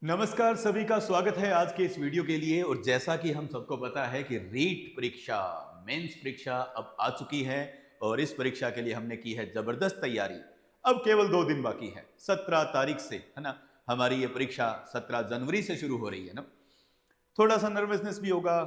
नमस्कार, सभी का स्वागत है आज के इस वीडियो के लिए। और जैसा कि हम सबको पता है कि रीट परीक्षा, मेंस परीक्षा अब आ चुकी है और इस परीक्षा के लिए हमने की है जबरदस्त तैयारी। अब केवल 2 दिन बाकी है, 17 तारीख से, है ना। हमारी ये परीक्षा 17 जनवरी से शुरू हो रही है ना। थोड़ा सा नर्वसनेस भी होगा,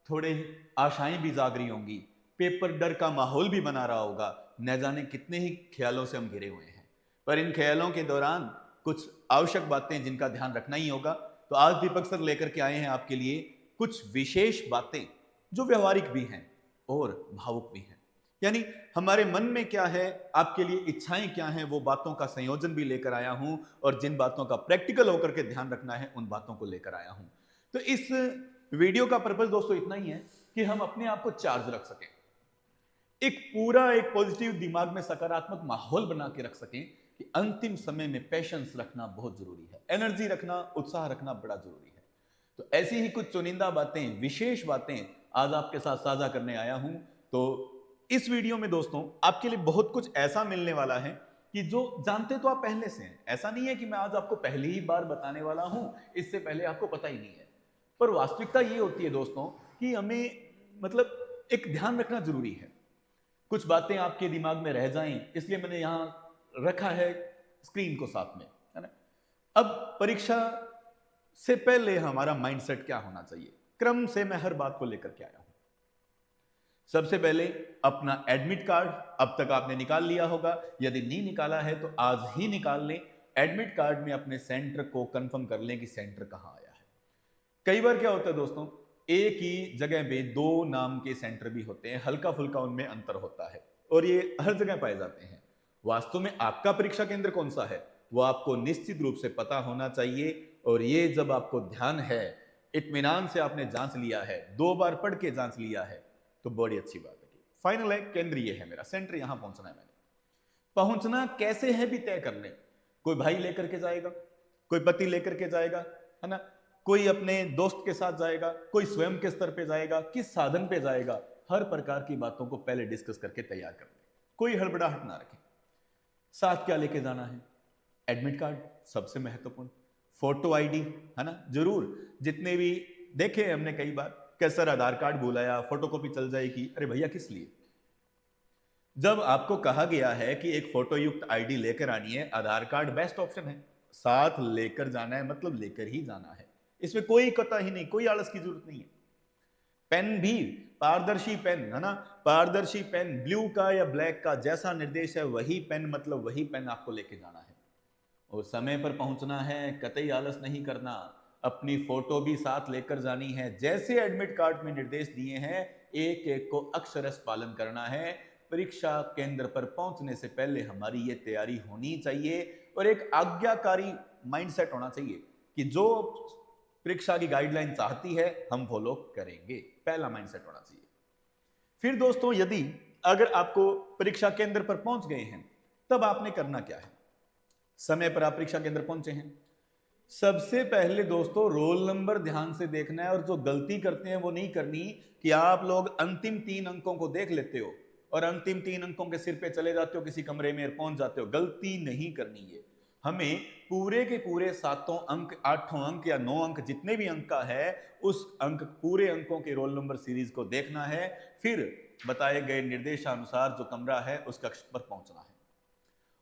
थोड़े आशाएं भी जाग रही होंगी, पेपर डर का माहौल भी बना रहा होगा, न जाने कितने ही ख्यालों से हम घिरे हुए हैं। पर इन ख्यालों के दौरान कुछ आवश्यक बातें जिनका ध्यान रखना ही होगा। तो आज दीपक सर लेकर के आए हैं आपके लिए कुछ विशेष बातें जो व्यवहारिक भी हैं और भावुक भी हैं। यानी हमारे मन में क्या है, आपके लिए इच्छाएं क्या हैं, वो बातों का संयोजन भी लेकर आया हूं। और जिन बातों का प्रैक्टिकल होकर के ध्यान रखना है, उन बातों को लेकर आया हूं। तो इस वीडियो का पर्पस दोस्तों इतना ही है कि हम अपने आप को चार्ज रख सकें, एक पॉजिटिव दिमाग में सकारात्मक माहौल बना के रख सकें कि अंतिम समय में पेशेंस रखना बहुत जरूरी है, एनर्जी रखना, उत्साह रखना बड़ा जरूरी है। तो ऐसी ही कुछ चुनिंदा बातें, विशेष बातें आज आपके साथ साझा करने आया हूं। तो इस वीडियो में दोस्तों आपके लिए बहुत कुछ ऐसा मिलने वाला है कि जो जानते तो आप पहले से हैं। ऐसा नहीं है कि मैं आज आपको पहली ही बार बताने वाला हूं, इससे पहले आपको पता ही नहीं है। पर वास्तविकता ये होती है दोस्तों कि हमें एक ध्यान रखना जरूरी है। कुछ बातें आपके दिमाग में रह जाएं, इसलिए मैंने यहां रखा है स्क्रीन को साथ में, है ना। अब परीक्षा से पहले हमारा माइंडसेट क्या होना चाहिए, क्रम से मैं हर बात को लेकर के आया हूं। सबसे पहले अपना एडमिट कार्ड अब तक आपने निकाल लिया होगा, यदि नहीं निकाला है तो आज ही निकाल लें। एडमिट कार्ड में अपने सेंटर को कंफर्म कर लें कि सेंटर कहां आया है। कई बार क्या होता है दोस्तों, एक ही जगह पे 2 नाम के सेंटर भी होते हैं, हल्का फुल्का उनमें अंतर होता है और ये हर जगह पाए जाते हैं। वास्तव में आपका परीक्षा केंद्र कौन सा है वो आपको निश्चित रूप से पता होना चाहिए। और ये जब आपको ध्यान है, इत्मीनान से आपने जांच लिया है, 2 बार पढ़ के जांच लिया है, तो बड़ी अच्छी बात है कि फाइनल है, केंद्र ये है मेरा, सेंटर यहां पहुंचना है। मैंने पहुंचना कैसे है भी तय कर लें। कोई भाई लेकर के जाएगा, कोई पति लेकर के जाएगा, है ना, कोई अपने दोस्त के साथ जाएगा, कोई स्वयं के स्तर पे जाएगा, किस साधन पे जाएगा, हर प्रकार की बातों को पहले डिस्कस करके तैयार कर लें। कोई हड़बड़ाहट ना रखें। साथ क्या लेके जाना है, एडमिट कार्ड सबसे महत्वपूर्ण, फोटो आईडी, है ना, जरूर। जितने भी देखे हमने कई बार, कैसर आधार कार्ड बुलाया, फोटोकॉपी चल जाएगी, अरे भैया किस लिए। जब आपको कहा गया है कि एक फोटो युक्त आईडी लेकर आनी है, आधार कार्ड बेस्ट ऑप्शन है। साथ लेकर जाना है मतलब लेकर ही जाना है, इसमें कोई कतई नहीं, कोई आलस की जरूरत नहीं है। पेन भी पारदर्शी पेन, है ना, पारदर्शी पेन, ब्लू का या ब्लैक का जैसा निर्देश है वही पेन, मतलब वही पेन आपको लेके जाना है। और समय पर पहुंचना है, कतई आलस नहीं करना। अपनी फोटो भी साथ लेकर जानी है, जैसे एडमिट कार्ड में निर्देश दिए हैं एक एक को अक्षरश पालन करना है। परीक्षा केंद्र पर पहुंचने से पहले हमारी ये तैयारी होनी चाहिए और एक आज्ञाकारी माइंडसेट होना चाहिए कि जो परीक्षा की गाइडलाइन चाहती है हम फॉलो करेंगे, पहला माइंडसेट होना चाहिए। फिर दोस्तों, यदि अगर आपको परीक्षा केंद्र पर पहुंच गए हैं, तब आपने करना क्या है। समय पर आप परीक्षा केंद्र पहुंचे हैं, सबसे पहले दोस्तों रोल नंबर ध्यान से देखना है। और जो गलती करते हैं वो नहीं करनी कि आप लोग अंतिम 3 अंकों को देख लेते हो और अंतिम 3 अंकों के सिर पे चले जाते हो, किसी कमरे में पहुंच जाते हो। गलती नहीं करनी है। हमें पूरे के पूरे 7 अंक, 8 अंक या 9 अंक, जितने भी अंक का है, उस अंक पूरे अंकों के रोल नंबर सीरीज को देखना है। फिर बताए गए निर्देशानुसार जो कमरा है उस कक्ष पर पहुंचना है।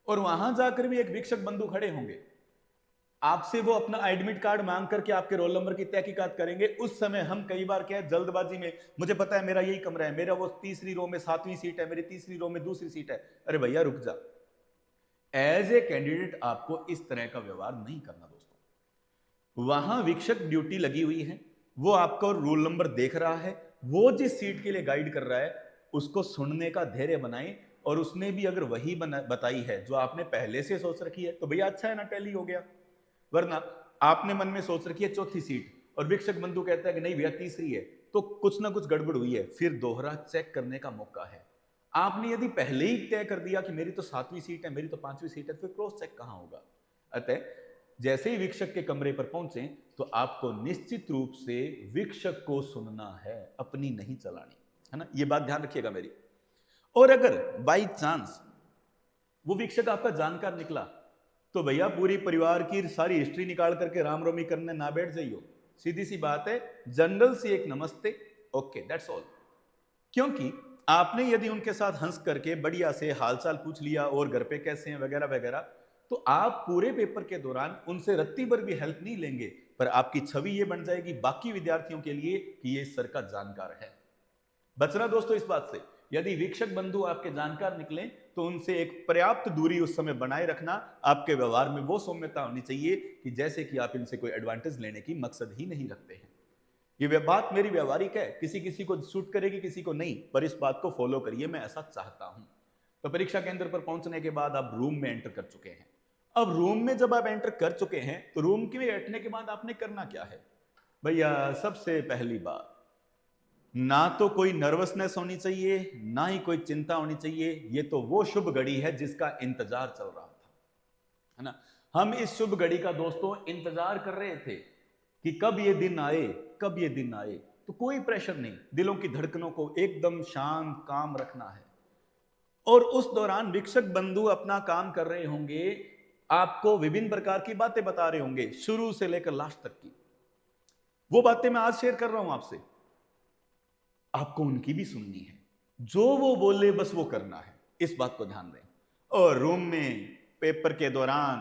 और वहां जाकर भी एक वीक्षक बंधु खड़े होंगे, आपसे वो अपना एडमिट कार्ड मांग करके आपके रोल नंबर की तहकीकात करेंगे। उस समय हम कई बार क्या है, जल्दबाजी में, मुझे पता है मेरा यही कमरा है, मेरा वो तीसरी रो में 7वीं सीट है, मेरी तीसरी रो में दूसरी सीट है। अरे भैया रुक जा। एज ए कैंडिडेट आपको इस तरह का व्यवहार नहीं करना दोस्तों। वहां वीक्षक ड्यूटी लगी हुई है, वो आपको रोल नंबर देख रहा है, वो जिस सीट के लिए गाइड कर रहा है उसको सुनने का धैर्य बनाएं। और उसने भी अगर वही बताई है जो आपने पहले से सोच रखी है, तो भैया अच्छा है ना, टैली हो गया। वरना आपने मन में सोच रखी है चौथी सीट और वीक्षक बंधु कहता है कि नहीं भैया तीसरी है, तो कुछ ना कुछ गड़बड़ हुई है। फिर दोहरा चेक करने का मौका है। आपने यदि पहले ही तय कर दिया कि मेरी तो 7वीं सीट है, मेरी तो 5वीं सीट है, फिर क्रॉस चेक कहां होगा। अतः जैसे ही वीक्षक के कमरे पर पहुंचे तो आपको निश्चित रूप से वीक्षक को सुनना है, अपनी नहीं चलानी, है ना, ये बात ध्यान रखिएगा मेरी। और अगर बाई चांस वो वीक्षक आपका जानकार निकला, तो भैया पूरी परिवार की सारी हिस्ट्री निकाल करके राम रोमी करने ना बैठ जाइयो। सीधी सी बात है, जनरल सी एक नमस्ते, ओके दैट्स ऑल। क्योंकि आपने यदि उनके साथ हंस करके बढ़िया से हालचाल पूछ लिया और घर पे कैसे हैं वगैरह वगैरह, तो आप पूरे पेपर के दौरान उनसे रत्ती भर भी हेल्प नहीं लेंगे, पर आपकी छवि ये बन जाएगी बाकी विद्यार्थियों के लिए कि ये सर का जानकार है। बचना दोस्तों इस बात से, यदि वीक्षक बंधु आपके जानकार निकले तो उनसे एक पर्याप्त दूरी उस समय बनाए रखना। आपके व्यवहार में वो सौम्यता होनी चाहिए कि जैसे कि आप इनसे कोई एडवांटेज लेने की मकसद ही नहीं रखते हैं। ये बात मेरी व्यवहारिक है, किसी किसी को सूट करेगी किसी को नहीं, पर इस बात को फॉलो करिए, मैं ऐसा चाहता हूं। तो परीक्षा केंद्र पर पहुंचने के बाद आप रूम में एंटर कर चुके हैं। अब रूम में जब आप एंटर कर चुके हैं तो रूम के बैठने के बाद आपने करना क्या है भैया? सबसे पहली बात, ना तो कोई नर्वसनेस होनी चाहिए, ना ही कोई चिंता होनी चाहिए। ये तो वो शुभ घड़ी है जिसका इंतजार चल रहा था, है ना। हम इस शुभ घड़ी का दोस्तों इंतजार कर रहे थे कि कब ये दिन आए, कब ये दिन आए। तो कोई प्रेशर नहीं, दिलों की धड़कनों को एकदम शांत काम रखना है। और उस दौरान वीक्षक बंधु अपना काम कर रहे होंगे, आपको विभिन्न प्रकार की बातें बता रहे होंगे, शुरू से लेकर लास्ट तक की। वो बातें मैं आज शेयर कर रहा हूं आपसे, आपको उनकी भी सुननी है। जो वो बोले बस वो करना है, इस बात को ध्यान दें। और रूम में पेपर के दौरान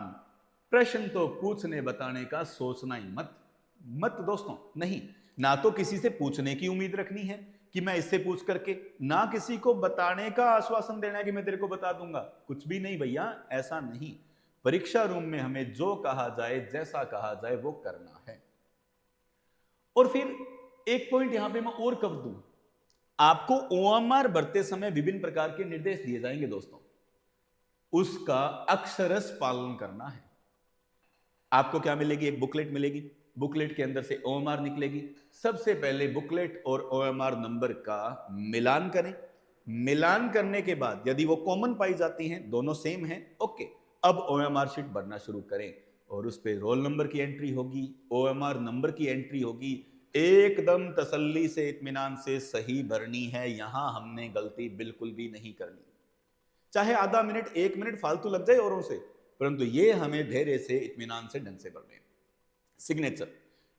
प्रश्न तो पूछने बताने का सोचना ही मत मत दोस्तों, नहीं। ना तो किसी से पूछने की उम्मीद रखनी है कि मैं इससे पूछ करके, ना किसी को बताने का आश्वासन देना है कि मैं तेरे को बता दूंगा, कुछ भी नहीं भैया, ऐसा नहीं। परीक्षा रूम में हमें जो कहा जाए, जैसा कहा जाए वो करना है। और फिर एक पॉइंट यहां पे मैं और कर दूं, आपको ओएमआर भरते समय विभिन्न प्रकार के निर्देश दिए जाएंगे दोस्तों, उसका अक्षरश पालन करना है। आपको क्या मिलेगी? एक बुकलेट मिलेगी, बुकलेट के अंदर से ओएमआर निकलेगी। सबसे पहले बुकलेट और ओएमआर नंबर का मिलान करें। मिलान करने के बाद यदि वो कॉमन पाई जाती हैं, दोनों सेम हैं, ओके, अब ओएमआर शीट भरना शुरू करें और उस पे रोल नंबर की एंट्री होगी, ओएमआर नंबर की एंट्री होगी। एकदम तसल्ली से, इत्मीनान से सही भरनी है, यहां हमने गलती बिल्कुल भी नहीं करनी। चाहे आधा मिनट 1 मिनट फालतू लग जाए औरों से, परंतु ये हमें धैर्य से, इत्मीनान से, ढंग से भरने। सिग्नेचर,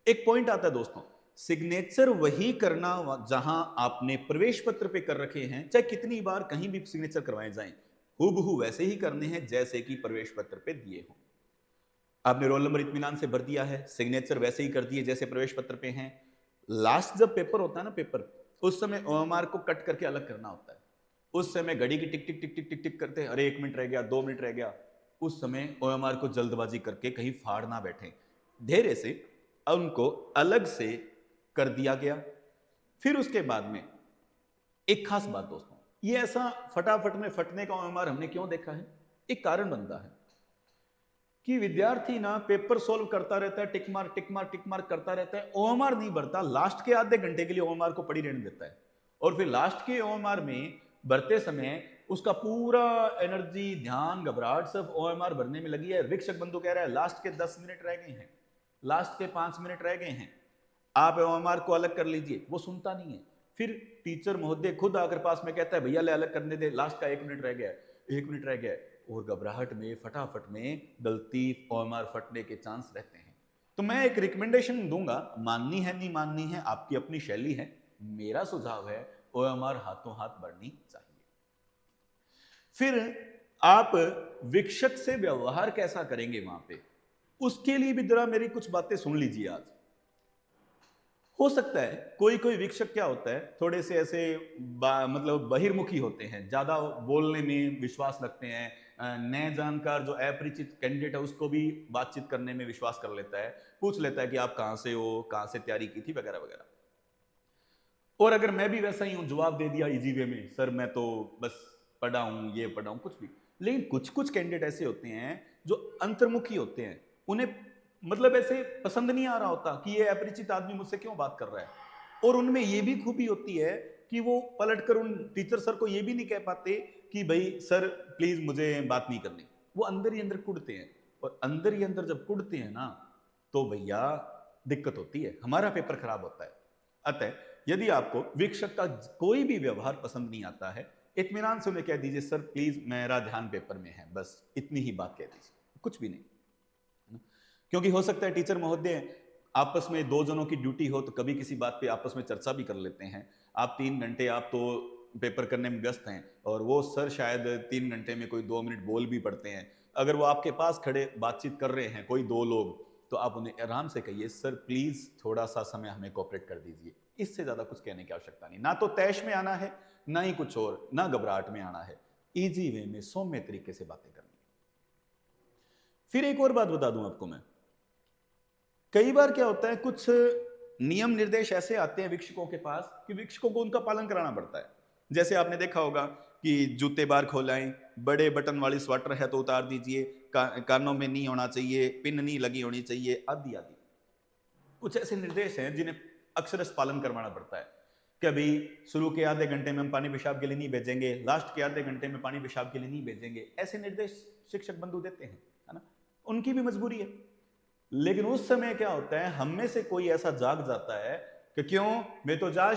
एक पॉइंट आता है दोस्तों, सिग्नेचर वही करना जहां आपने प्रवेश पत्र पे कर रखे हैं, चाहे कितनी बार कहीं भी सिग्नेचर करवाए जाएं, हूबहू वैसे ही करने हैं जैसे कि प्रवेश पत्र पे दिए हो। आपने रोल नंबर इत्मीनान से भर दिया है, सिग्नेचर वैसे ही कर दिए जैसे प्रवेश पत्र पे हैं। लास्ट जब पेपर होता है ना, पेपर उस समय ओएमआर को कट करके अलग करना होता है। उस समय घड़ी की टिक टिक टिक टिक टिक टिक करते हैं, अरे 1 मिनट रह गया, 2 मिनट रह गया। उस समय ओएमआर को जल्दबाजी करके कहीं फाड़ ना बैठे, धैर्य से उनको अलग से कर दिया गया। फिर उसके बाद में एक खास बात दोस्तों, ये ऐसा फटाफट में फटने का ओएमआर हमने क्यों देखा है? एक कारण बनता है कि विद्यार्थी ना पेपर सोल्व करता रहता है, tick mark tick mark tick mark करता रहता है, ओएमआर नहीं भरता। लास्ट के आधे घंटे के लिए ओएमआर को पड़ी रहने देता है, और फिर लास्ट के ओएमआर में भरते समय उसका पूरा एनर्जी, ध्यान, घबराहट सब ओएमआर भरने में लगी है। वीक्षक बंधु कह रहा है लास्ट के 10 मिनट रह गए हैं, लास्ट के 5 मिनट रह गए हैं, आप ओएमआर को अलग कर लीजिए। वो सुनता नहीं है। फिर टीचर महोदय खुद आकर पास में कहता है भैया ले अलग करने दे, लास्ट का 1 मिनट रह गया, 1 मिनट रह गया, और घबराहट में, फटाफट में गलती, ओएमआर फटने के चांस रहते हैं। तो मैं एक रिकमेंडेशन दूंगा, माननी है नहीं माननी है आपकी अपनी शैली है, मेरा सुझाव है ओएमआर हाथों हाथ भरनी चाहिए। फिर आप वीक्षक से व्यवहार कैसा करेंगे वहां पे, उसके लिए भी जरा मेरी कुछ बातें सुन लीजिए आज। हो सकता है कोई कोई वीक्षक क्या होता है, थोड़े से ऐसे मतलब बहिर्मुखी होते हैं, ज्यादा बोलने में विश्वास रखते हैं, नए जानकार जो अपरिचित कैंडिडेट है उसको भी बातचीत करने में विश्वास कर लेता है, पूछ लेता है कि आप कहां से हो, कहां से तैयारी की थी, वगैरह वगैरह। और अगर मैं भी वैसा ही हूं, जवाब दे दिया इजी वे में, सर मैं तो बस पढ़ा हूं, ये पढ़ा हूं, कुछ भी। लेकिन कुछ कुछ कैंडिडेट ऐसे होते हैं जो अंतर्मुखी होते हैं, उन्हें मतलब ऐसे पसंद नहीं आ रहा होता कि ये अपरिचित आदमी मुझसे क्यों बात कर रहा है। और उनमें ये भी खूबी होती है कि वो पलटकर उन टीचर सर को ये भी नहीं कह पाते कि भाई सर प्लीज मुझे बात नहीं करनी। वो अंदर ही अंदर कुड़ते हैं, और अंदर ही अंदर जब कुड़ते हैं ना, तो भैया दिक्कत होती है, हमारा पेपर खराब होता है। अतः यदि आपको वीक्षक का कोई भी व्यवहार पसंद नहीं आता है, इत्मीनान से उन्हें कह दीजिए सर प्लीज मेरा ध्यान पेपर में है, बस इतनी ही बात कह दीजिए। कुछ भी नहीं, है ना? क्योंकि हो सकता है टीचर महोदय आपस में दो जनों की ड्यूटी हो तो कभी किसी बात पे आपस में चर्चा भी कर लेते हैं। आप 3 घंटे आप तो पेपर करने में व्यस्त हैं और वो सर शायद 3 घंटे में कोई 2 मिनट बोल भी पड़ते हैं। अगर वो आपके पास खड़े बातचीत कर रहे हैं कोई दो लोग, तो आप उन्हें आराम से कहिए, सर प्लीज थोड़ा सा समय हमें कोऑपरेट कर दीजिए। इससे ज्यादा कुछ कहने की आवश्यकता नहीं। ना तो तैश में आना है, ना ही कुछ और, ना घबराहट में आना है। इजी वे में सौम्य तरीके से बातें करनी। फिर एक और बात बता दूं आपको मैं, कई बार क्या होता है, कुछ नियम निर्देश ऐसे आते हैं शिक्षकों के पास कि शिक्षकों को उनका पालन कराना पड़ता है। जैसे आपने देखा होगा कि जूते बार खोलाएं, बड़े बटन वाली स्वेटर है तो उतार दीजिए, कानों में नहीं होना चाहिए, पिन नहीं लगी होनी चाहिए, आदि आदि। कुछ ऐसे निर्देश हैं जिन्हें अक्षरश पालन करवाना पड़ता है। कभी शुरू के आधे घंटे में हम पानी पेशाब के लिए नहीं भेजेंगे, लास्ट के आधे घंटे में पानी पेशाब के लिए नहीं भेजेंगे। ऐसे निर्देश शिक्षक बंधु देते हैं, है ना? उनकी भी मजबूरी है। लेकिन उस समय क्या होता है, हम में से कोई ऐसा जाग जाता है कि क्यों मैं तो जा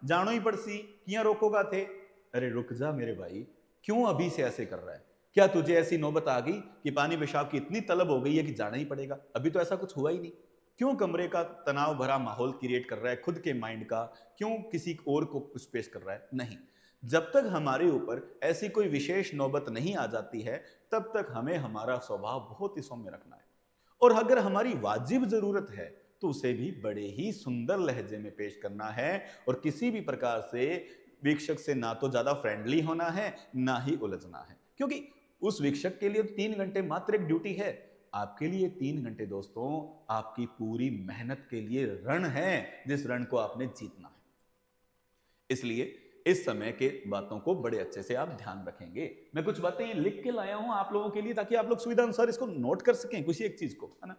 जानो ही पड़सी, किया रोकोगा थे। अरे रुक जा मेरे भाई, क्यों अभी से ऐसे कर रहा है? क्या तुझे ऐसी नौबत आ गई कि पानी पेशाब की इतनी तलब हो गई है कि जाना ही पड़ेगा? अभी तो ऐसा कुछ हुआ ही नहीं। क्यों कमरे का तनाव भरा माहौल क्रिएट कर रहा है खुद के माइंड का? क्यों किसी और को कुछ पेश कर रहा है? नहीं, जब तक हमारे ऊपर ऐसी कोई विशेष नौबत नहीं आ जाती है तब तक हमें हमारा स्वभाव बहुत ही सौम्य रखना है। और अगर हमारी वाजिब जरूरत है तो उसे भी बड़े ही सुंदर लहजे में पेश करना है। और किसी भी प्रकार से वीक्षक से ना तो ज्यादा फ्रेंडली होना है, ना ही उलझना है। क्योंकि उस वीक्षक के लिए 3 घंटे मात्र एक ड्यूटी है, आपके लिए 3 घंटे दोस्तों आपकी पूरी मेहनत के लिए रण है, जिस रण को आपने जीतना है। इसलिए इस समय के बातों को बड़े अच्छे से आप ध्यान रखेंगे। मैं कुछ बातें लिख के लाया हूं आप लोगों के लिए ताकि आप लोग सुविधा अनुसार इसको नोट कर सकें, किसी एक चीज को, है ना?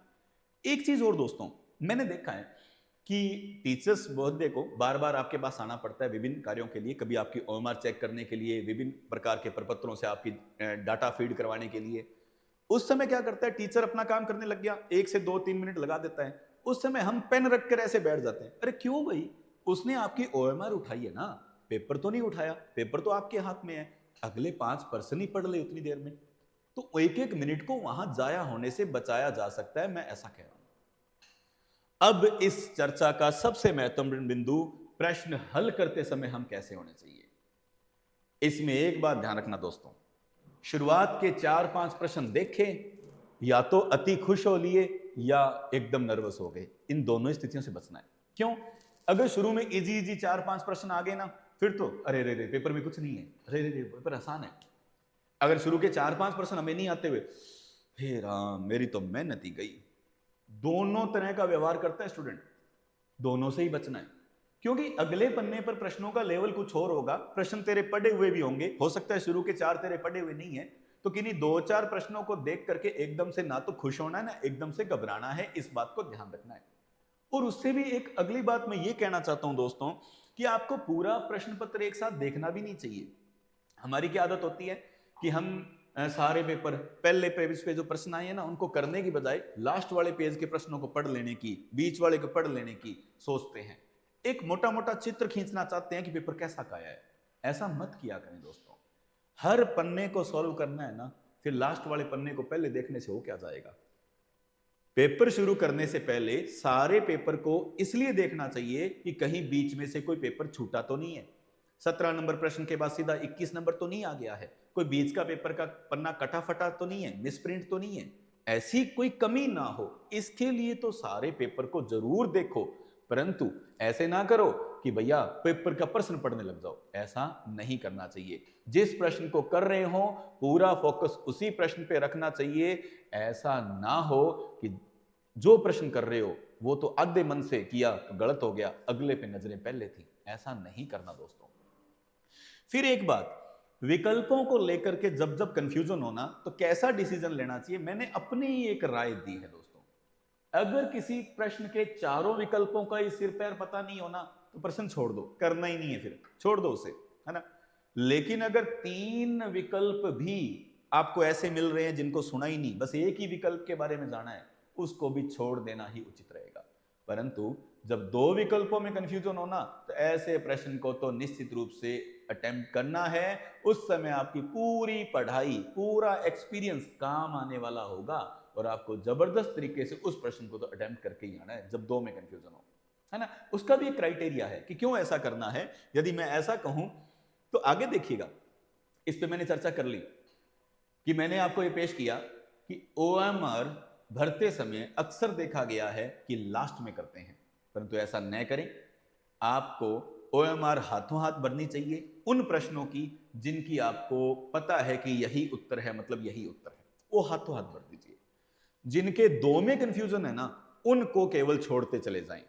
एक चीज और दोस्तों, मैंने देखा है कि टीचर्स महोदय को बार बार आपके पास आना पड़ता है विभिन्न कार्यों के लिए। कभी आपकी ओएमआर चेक करने के लिए, विभिन्न प्रकार के प्रपत्रों से आपकी डाटा फीड करवाने के लिए। उस समय क्या करता है टीचर, अपना काम करने लग गया, 1 से 2 3 मिनट लगा देता है। उस समय हम पेन रख कर ऐसे बैठ जाते हैं। अरे क्यों भाई, उसने आपकी ओएमआर उठाई है ना, पेपर तो नहीं उठाया, पेपर तो आपके हाथ में है। अगले 5 पर्सन ही पढ़ ले उतनी देर में, तो एक एक मिनट को वहां जाया होने से बचाया जा सकता है, मैं ऐसा कह रहा हूं। अब इस चर्चा का सबसे महत्वपूर्ण बिंदु, प्रश्न हल करते समय हम कैसे होने चाहिए। इसमें एक बात ध्यान रखना दोस्तों, शुरुआत के 4-5 प्रश्न देखे, या तो अति खुश हो लिए या एकदम नर्वस हो गए। इन दोनों स्थितियों से बचना है। क्यों? अगर शुरू में इजी इजी 4-5 प्रश्न आ गए ना, फिर तो अरे रे रे पेपर में कुछ नहीं है, अरे रे रे पेपर आसान है। अगर शुरू के 4-5 प्रश्न हमें नहीं आते हुए, हे राम मेरी तो मेहनत ही गई। दोनों तरह का व्यवहार करता है स्टूडेंट, दोनों से ही बचना है। क्योंकि अगले पन्ने पर प्रश्नों का लेवल कुछ और होगा, प्रश्न तेरे पढ़े हुए भी होंगे, हो सकता है शुरू के 4 तेरे पढ़े हुए नहीं है, तो किन्हीं 2-4 प्रश्नों को देख करके एकदम से ना तो खुश होना है ना एकदम से घबराना है, इस बात को ध्यान रखना है। और उससे भी एक अगली बात मैं ये कहना चाहता हूं दोस्तों कि आपको पूरा प्रश्न पत्र एक साथ देखना भी नहीं चाहिए। हमारी क्या आदत होती है कि हम सारे पेपर पहले पेज पे जो प्रश्न आए हैं ना उनको करने की बजाय लास्ट वाले पेज के प्रश्नों को पढ़ लेने की, बीच वाले को पढ़ लेने की सोचते हैं। एक मोटा मोटा चित्र खींचना चाहते हैं कि पेपर कैसा का आया है। ऐसा मत किया करें दोस्तों। हर पन्ने को सॉल्व करना है ना, फिर लास्ट वाले पन्ने को पहले देखने से हो क्या जाएगा। पेपर शुरू करने से पहले सारे पेपर को इसलिए देखना चाहिए कि कहीं बीच में से कोई पेपर छूटा तो नहीं है, 17 नंबर प्रश्न के बाद सीधा 21 नंबर तो नहीं आ गया है, कोई बीच का पेपर का पन्ना कटा फटा तो नहीं है, मिसप्रिंट तो नहीं है, ऐसी कोई कमी ना हो। इसके लिए तो सारे पेपर को जरूर देखो, परंतु ऐसे ना करो कि भैया पेपर का प्रश्न पढ़ने लग जाओ। ऐसा नहीं करना चाहिए। जिस प्रश्न को कर रहे हो पूरा फोकस उसी प्रश्न पे रखना चाहिए। ऐसा ना हो कि जो प्रश्न कर रहे हो वो तो आधे मन से किया तो गलत हो गया, अगले पे नजरें पहले थी। ऐसा नहीं करना दोस्तों। फिर एक बात, विकल्पों को लेकर के जब जब कंफ्यूजन होना तो कैसा डिसीजन लेना चाहिए, मैंने अपनी एक राय दी है दोस्तों। अगर किसी प्रश्न के चारों विकल्पों का ही सिर पैर पता नहीं होना तो प्रश्न छोड़ दो, करना ही नहीं है, फिर छोड़ दो उसे, है ना? लेकिन अगर 3 विकल्प भी आपको ऐसे मिल रहे हैं जिनको सुना ही नहीं, बस एक ही विकल्प के बारे में जाना है, उसको भी छोड़ देना ही उचित रहेगा। परंतु जब 2 विकल्पों में कंफ्यूजन होना तो ऐसे प्रश्न को तो निश्चित रूप से अटेम्प्ट करना है, उस समय आपकी पूरी पढ़ाई, पूरा एक्सपीरियंस काम आने वाला होगा और आपको जबरदस्त तरीके से उस प्रश्न को तो अटेम्प्ट करके ही आना है जब दो में कंफ्यूजन हो, है ना। उसका भी एक क्राइटेरिया है कि क्यों ऐसा करना है। यदि मैं ऐसा कहूं तो आगे देखिएगा, इस पे मैंने चर्चा कर ली कि मैंने आपको ये पेश किया कि ओएमआर भरते समय अक्सर देखा गया है कि लास्ट में करते हैं, परंतु ऐसा न करें। आपको ओएमआर हाथों हाथ भरनी चाहिए उन प्रश्नों की जिनकी आपको पता है कि यही उत्तर है, मतलब यही उत्तर है, वो हाथों हाथ भर दीजिए। जिनके दो में कंफ्यूजन है ना, उनको केवल छोड़ते चले जाएं।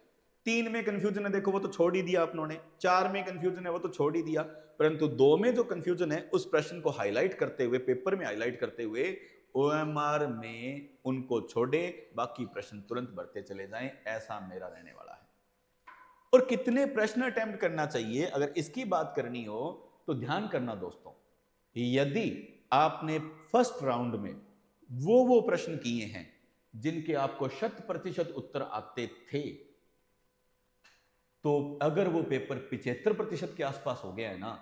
तीन में कंफ्यूजन है, देखो वो तो छोड़ ही दिया आपने। चार में कंफ्यूजन है, वो तो छोड़ ही दिया। परंतु दो में जो कंफ्यूजन है, उस प्रश्न को हाईलाइट करते हुए, पेपर में हाईलाइट करते हुए ओएमआर में उनको छोड़े, बाकी प्रश्न तुरंत भरते चले जाएं। ऐसा मेरा रहने वाला है। और कितने प्रश्न अटेम्प्ट करना चाहिए, अगर इसकी बात करनी हो तो ध्यान करना दोस्तों, यदि आपने फर्स्ट राउंड में वो प्रश्न किए हैं जिनके आपको 100% उत्तर आते थे, तो अगर वो पेपर 75% के आसपास हो गया है ना,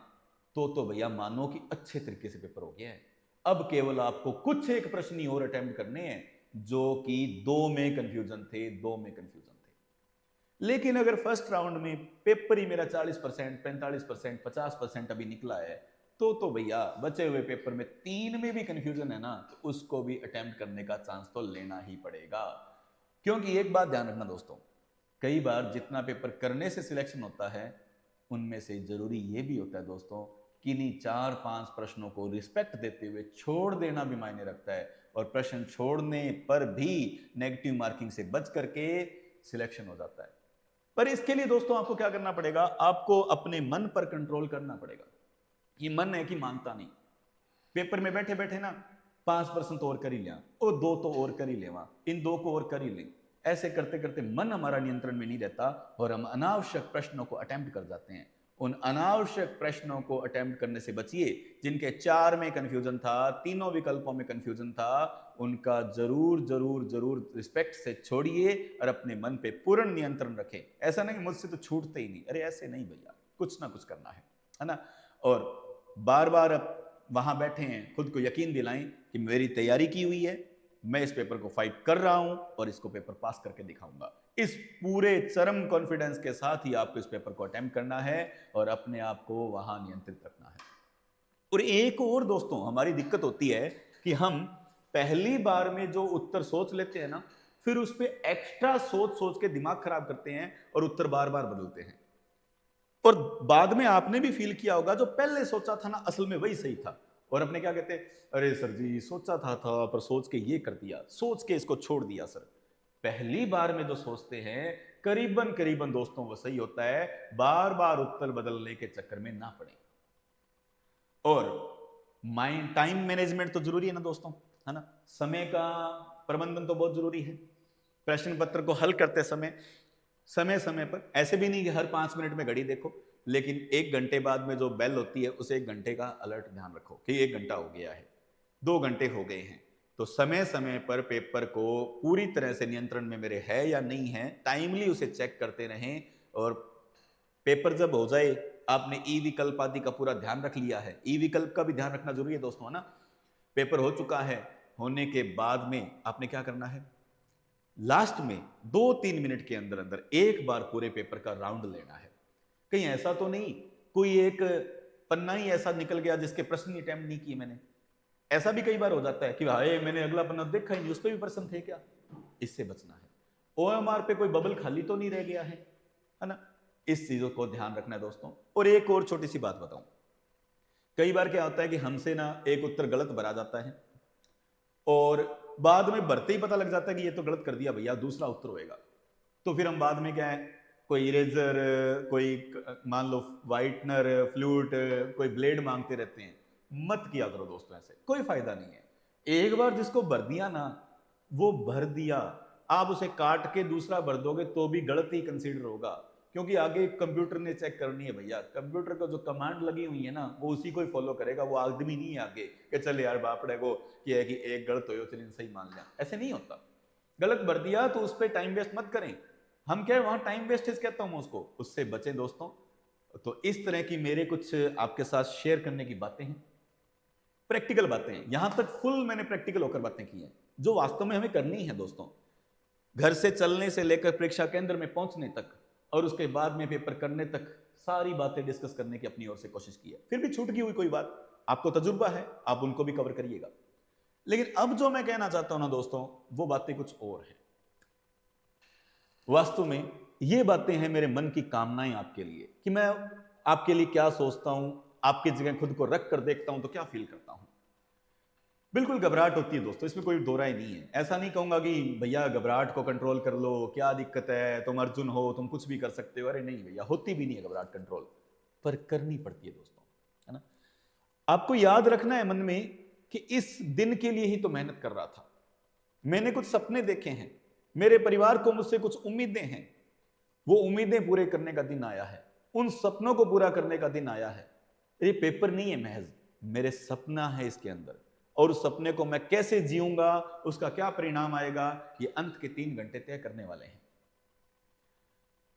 तो भैया मानो कि अच्छे तरीके से पेपर हो गया है। अब केवल आपको कुछ एक प्रश्न ही और अटेम्प्ट करने हैं जो कि दो में कंफ्यूजन थे, दो में कंफ्यूजन थे। लेकिन अगर फर्स्ट राउंड में पेपर ही मेरा 40%, 45%, 50% अभी निकला है, तो भैया बचे हुए पेपर में तीन में भी कंफ्यूजन है ना, तो उसको भी अटेम्प्ट करने का चांस तो लेना ही पड़ेगा। क्योंकि एक बात ध्यान रखना दोस्तों, कई बार जितना पेपर करने से सिलेक्शन होता है, उनमें से जरूरी ये भी होता है दोस्तों कि इन्हीं 4-5 प्रश्नों को रिस्पेक्ट देते हुए छोड़ देना भी मायने रखता है, और प्रश्न छोड़ने पर भी नेगेटिव मार्किंग से बच करके सिलेक्शन हो जाता है। पर इसके लिए दोस्तों आपको क्या करना पड़ेगा, आपको अपने मन पर कंट्रोल करना पड़ेगा। ये मन है कि मानता नहीं, पेपर में बैठे बैठे ना 5% तो और कर ही लिया, और दो तो और कर ही लेवा, इन दो को और कर ही लें। ऐसे करते करते मन हमारा नियंत्रण में नहीं रहता और हम अनावश्यक प्रश्नों को अटेम्प्ट कर जाते हैं। उन अनावश्यक प्रश्नों को अटेम्प्ट करने से बचिए। जिनके 4 में कंफ्यूजन था, तीनों विकल्पों में कंफ्यूजन था, उनका जरूर जरूर जरूर रिस्पेक्ट से छोड़िए और अपने मन पे पूर्ण नियंत्रण रखें। ऐसा नहीं मुझसे तो छूटते ही नहीं, अरे ऐसे नहीं भैया, कुछ ना कुछ करना है ना। और बार बार अब वहां बैठे हैं, खुद को यकीन दिलाएं कि मेरी तैयारी की हुई है, मैं इस पेपर को फाइट कर रहा हूं और इसको पेपर पास करके दिखाऊंगा। इस पूरे चरम कॉन्फिडेंस के साथ ही आपको इस पेपर को अटेम्प्ट करना है और अपने आप को वहां नियंत्रित रखना है। और एक और दोस्तों हमारी दिक्कत होती है कि हम पहली बार में जो उत्तर सोच लेते हैं ना, फिर उस पर एक्स्ट्रा सोच सोच के दिमाग खराब करते हैं और उत्तर बार बार बदलते हैं। और बाद में आपने भी फील किया होगा, जो पहले सोचा था ना असल में वही सही था, और अपने क्या कहते हैं, अरे सर जी सोचा था पर सोच के ये कर दिया, सोच के इसको छोड़ दिया सर। पहली बार में जो सोचते हैं करीबन करीबन दोस्तों वो सही होता है, बार बार उत्तर बदलने के चक्कर में ना पड़े। और माइंड टाइम मैनेजमेंट तो जरूरी है ना दोस्तों, है ना। समय का प्रबंधन तो बहुत जरूरी है। प्रश्न पत्र को हल करते समय समय समय पर, ऐसे भी नहीं कि हर 5 मिनट में घड़ी देखो, लेकिन 1 घंटे बाद में जो बेल होती है उसे 1 घंटे का अलर्ट ध्यान रखो कि 1 घंटा हो गया है, 2 घंटे हो गए हैं। तो समय समय पर पेपर को पूरी तरह से नियंत्रण में मेरे है या नहीं है, टाइमली उसे चेक करते रहें। और पेपर जब हो जाए, आपने ई विकल्प आदि का पूरा ध्यान रख लिया है, ई विकल्प का भी ध्यान रखना जरूरी है दोस्तों, है ना। पेपर हो चुका है, होने के बाद में आपने क्या करना है, लास्ट में 2-3 मिनट के अंदर अंदर एक बार पूरे पेपर का राउंड लेना है। कहीं ऐसा तो नहीं कोई एक पन्ना ही ऐसा निकल गया जिसके प्रश्न ही अटेम्प्ट नहीं किए मैंने। ऐसा भी कई बार हो जाता है कि भाई मैंने अगला पन्ना देखा ही नहीं, उस पर भी प्रश्न थे क्या। इससे बचना है। ओएमआर पे कोई बबल खाली तो नहीं रह गया है ना। इस चीजों को ध्यान रखना है दोस्तों। और एक और छोटी सी बात बताऊं, कई बार क्या होता है कि हमसे ना एक उत्तर गलत भरा जाता है और बाद में भरते ही पता लग जाता है कि ये तो गलत कर दिया भैया, दूसरा उत्तर होएगा। तो फिर हम बाद में क्या है, कोई इरेजर, कोई मान लो वाइटनर, फ्लूट, कोई ब्लेड मांगते रहते हैं। मत किया करो दोस्तों, ऐसे कोई फायदा नहीं है। एक बार जिसको भर दिया ना, वो भर दिया, आप उसे काट के दूसरा भर दोगे तो भी गलत ही कंसीडर होगा, क्योंकि आगे कंप्यूटर ने चेक करनी है भैया। कंप्यूटर को जो कमांड लगी हुई है ना, वो उसी को ही फॉलो करेगा, वो आदमी नहीं है आगे कि चल यार बापड़े को क्या है कि एक गलत हो चलिए सही मान लिया, ऐसे नहीं होता। गलत भर दिया तो उस पर टाइम वेस्ट मत करें। हम क्या है वहां टाइम वेस्टेज कहता हूं उसको, उससे बचें दोस्तों। तो इस तरह की मेरे कुछ आपके साथ शेयर करने की बातें हैं, प्रैक्टिकल बातें हैं। यहां तक फुल मैंने प्रैक्टिकल होकर बातें की हैं जो वास्तव में हमें करनी है दोस्तों। घर से चलने से लेकर परीक्षा केंद्र में पहुंचने तक और उसके बाद में पेपर करने तक सारी बातें डिस्कस करने की अपनी ओर से कोशिश की है। फिर भी छूट गई हुई कोई बात, आपको तजुर्बा है, आप उनको भी कवर करिएगा। लेकिन अब जो मैं कहना चाहता हूं ना दोस्तों, वो बातें कुछ और हैं। वास्तव में ये बातें हैं मेरे मन की कामनाएं आपके लिए, कि मैं आपके लिए क्या सोचता हूं, आपकी जगह खुद को रख कर देखता हूं तो क्या फील करता हूं। बिल्कुल घबराहट होती है दोस्तों, इसमें कोई दो राय नहीं है। ऐसा नहीं कहूंगा कि भैया घबराहट को कंट्रोल कर लो, क्या दिक्कत है, तुम अर्जुन हो, तुम कुछ भी कर सकते हो। अरे नहीं भैया, होती भी नहीं है घबराहट कंट्रोल, पर करनी पड़ती है दोस्तों, है ना। आपको याद रखना है मन में कि इस दिन के लिए ही तो मेहनत कर रहा था। मैंने कुछ सपने देखे हैं, मेरे परिवार को मुझसे कुछ उम्मीदें हैं, वो उम्मीदें पूरे करने का दिन आया है, उन सपनों को पूरा करने का दिन आया है। ये पेपर नहीं है महज, मेरे सपना है इसके अंदर, और उस सपने को मैं कैसे जीऊंगा, उसका क्या परिणाम आएगा, ये अंत के 3 घंटे तय करने वाले हैं।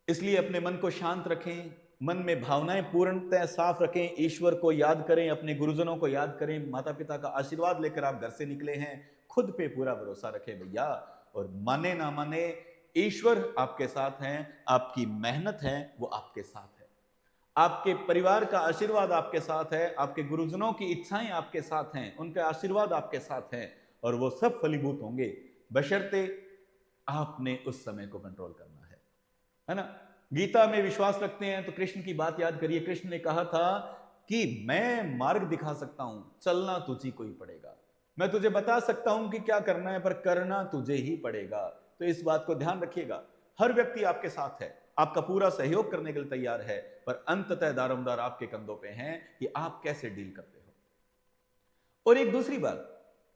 इसलिए अपने मन को शांत रखें, मन में भावनाएं पूर्णतः साफ रखें, ईश्वर को याद करें, अपने गुरुजनों को याद करें, माता पिता का आशीर्वाद लेकर आप घर से निकले हैं, खुद पे पूरा भरोसा रखें भैया। और माने ना माने, ईश्वर आपके साथ हैं, आपकी मेहनत है वो आपके साथ है, आपके परिवार का आशीर्वाद आपके साथ है, आपके गुरुजनों की इच्छाएं आपके साथ हैं, उनका आशीर्वाद आपके साथ है, और वो सब फलीभूत होंगे बशर्ते आपने उस समय को कंट्रोल करना है ना। गीता में विश्वास रखते हैं तो कृष्ण की बात याद करिए। कृष्ण ने कहा था कि मैं मार्ग दिखा सकता हूं, चलना तुझी को ही पड़ेगा। मैं तुझे बता सकता हूं कि क्या करना है, पर करना तुझे ही पड़ेगा। तो इस बात को ध्यान रखिएगा। हर व्यक्ति आपके साथ है, आपका पूरा सहयोग करने के लिए तैयार है, पर अंततः दारोमदार आपके कंधों पे हैं कि आप कैसे डील करते हो। और एक दूसरी बात,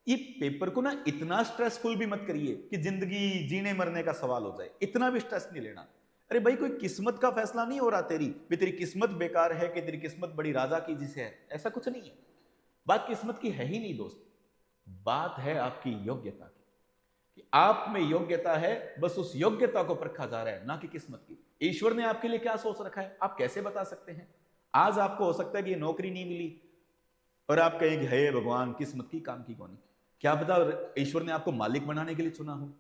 ये पेपर को ना इतना स्ट्रेसफुल भी मत करिए कि जिंदगी जीने मरने का सवाल हो जाए। इतना भी स्ट्रेस नहीं लेना। अरे भाई, कोई किस्मत का फैसला नहीं हो रहा तेरी किस्मत बेकार है कि तेरी किस्मत बड़ी राजा की जिसे है, ऐसा कुछ नहीं है। बात किस्मत की है ही नहीं दोस्त, बात है आपकी योग्यता की, कि आप में योग्यता है, बस उस योग्यता को परखा जा रहा है, ना कि किस्मत की। ईश्वर ने आपके लिए क्या सोच रखा है आप कैसे बता सकते हैं। आज आपको हो सकता है कि ये नौकरी नहीं मिली और आप कहेंगे हे भगवान, किस्मत की काम की कौन। क्या पता ईश्वर ने आपको मालिक बनाने के लिए चुना हो।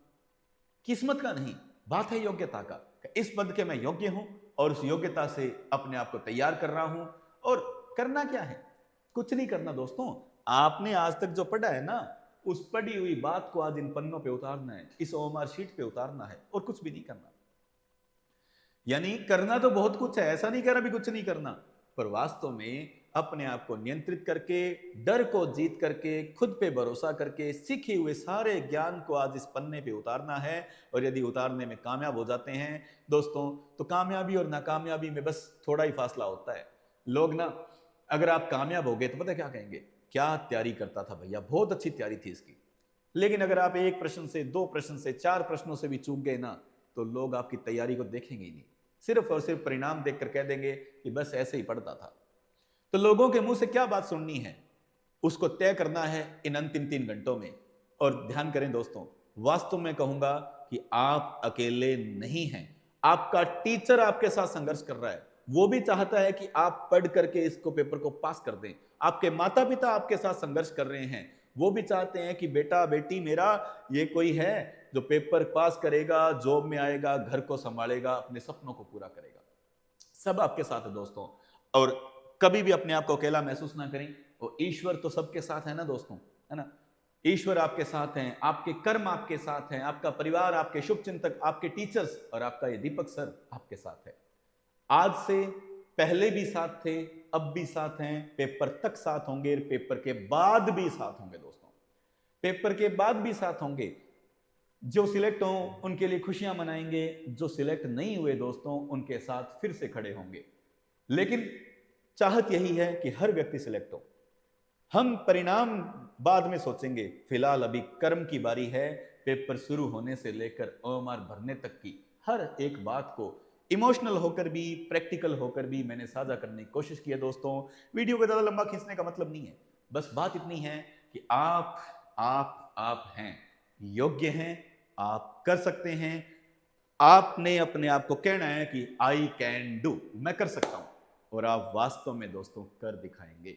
किस्मत का नहीं, बात है योग्यता का। इस पद के मैं योग्य हूं और उस योग्यता से अपने आप को तैयार कर रहा हूं। और करना क्या है, कुछ नहीं करना दोस्तों। आपने आज तक जो पढ़ा है ना, उस पढ़ी हुई बात को आज इन पन्नों पे उतारना है, इस ओएमआर शीट पे उतारना है, और कुछ भी नहीं करना। यानी करना तो बहुत कुछ है, ऐसा नहीं कह रहा भी कुछ नहीं करना, पर वास्तव में अपने आप को नियंत्रित करके, डर को जीत करके, खुद पे भरोसा करके, सीखे हुए सारे ज्ञान को आज इस पन्ने पे उतारना है। और यदि उतारने में कामयाब हो जाते हैं दोस्तों, तो कामयाबी और नाकामयाबी में बस थोड़ा ही फासला होता है। लोग ना, अगर आप कामयाब हो गए तो पता क्या कहेंगे, क्या तैयारी करता था भैया, बहुत अच्छी तैयारी थी इसकी। लेकिन अगर आप 1 प्रश्न से, 2 प्रश्न से, 4 प्रश्नों से भी चूक गए ना, तो लोग आपकी तैयारी को देखेंगे ही नहीं, सिर्फ और सिर्फ परिणाम देखकर कह देंगे कि बस ऐसे ही पढ़ता था। तो लोगों के मुंह से क्या बात सुननी है, उसको तय करना है इन अंतिम 3 घंटों में। और ध्यान करें दोस्तों, वास्तव में कहूंगा कि आप अकेले नहीं हैं। आपका टीचर आपके साथ संघर्ष कर रहा है, वो भी चाहता है कि आप पढ़ करके इसको पेपर को पास कर दें। आपके माता पिता आपके साथ संघर्ष कर रहे हैं, वो भी चाहते हैं कि बेटा बेटी मेरा ये कोई है जो पेपर पास करेगा, जॉब में आएगा, घर को संभालेगा, अपने सपनों को पूरा करेगा। सब आपके साथ है दोस्तों। और कभी भी अपने आप को अकेला महसूस ना करें, और ईश्वर तो सबके साथ है ना दोस्तों, है ना। ईश्वर आपके साथ हैं, आपके कर्म आपके साथ हैं, आपका परिवार, आपके शुभचिंतक, आपके टीचर्स और आपका ये दीपक सर आपके साथ है। आज से पहले भी साथ थे, अब भी साथ हैं, पेपर तक साथ होंगे, पेपर के बाद भी साथ होंगे दोस्तों। पेपर के बाद भी साथ होंगे। जो सिलेक्ट हों उनके लिए खुशियां मनाएंगे, जो सिलेक्ट नहीं हुए दोस्तों उनके साथ फिर से खड़े होंगे। लेकिन चाहत यही है कि हर व्यक्ति सिलेक्ट हो। हम परिणाम बाद में सोचेंगे, फिलहाल अभी कर्म की बारी है। पेपर शुरू होने से लेकर ओएमआर भरने तक की हर एक बात को इमोशनल होकर भी, प्रैक्टिकल होकर भी मैंने साझा करने की कोशिश की है दोस्तों। वीडियो को ज्यादा लंबा खींचने का मतलब नहीं है, बस बात इतनी है कि आप हैं, योग्य हैं, आप कर सकते हैं। आपने अपने आप को कहना है कि आई कैन डू, मैं कर सकता हूं। और आप वास्तव में दोस्तों कर दिखाएंगे।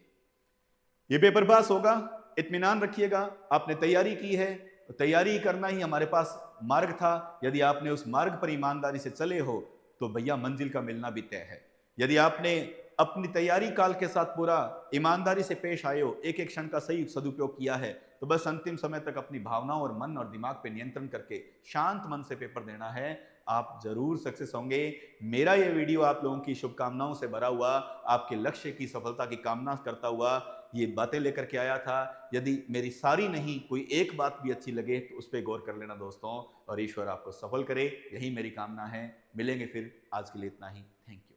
ये पेपर पास होगा, इत्मीनान रखिएगा। आपने तैयारी की है, तो तैयारी करना ही हमारे पास मार्ग था। यदि आपने उस मार्ग पर ईमानदारी से चले हो तो भैया मंजिल का मिलना भी तय है। यदि आपने अपनी तैयारी काल के साथ पूरा ईमानदारी से पेश आए हो, एक एक क्षण का सही सदुपयोग किया है, तो बस अंतिम समय तक अपनी भावनाओं और मन और दिमाग पे नियंत्रण करके शांत मन से पेपर देना है, आप जरूर सक्सेस होंगे। मेरा ये वीडियो आप लोगों की शुभकामनाओं से भरा हुआ, आपके लक्ष्य की सफलता की कामना करता हुआ ये बातें लेकर के आया था। यदि मेरी सारी नहीं, कोई एक बात भी अच्छी लगे तो उस पर गौर कर लेना दोस्तों, और ईश्वर आपको सफल करे, यही मेरी कामना है। मिलेंगे फिर, आज के लिए इतना ही। Thank you.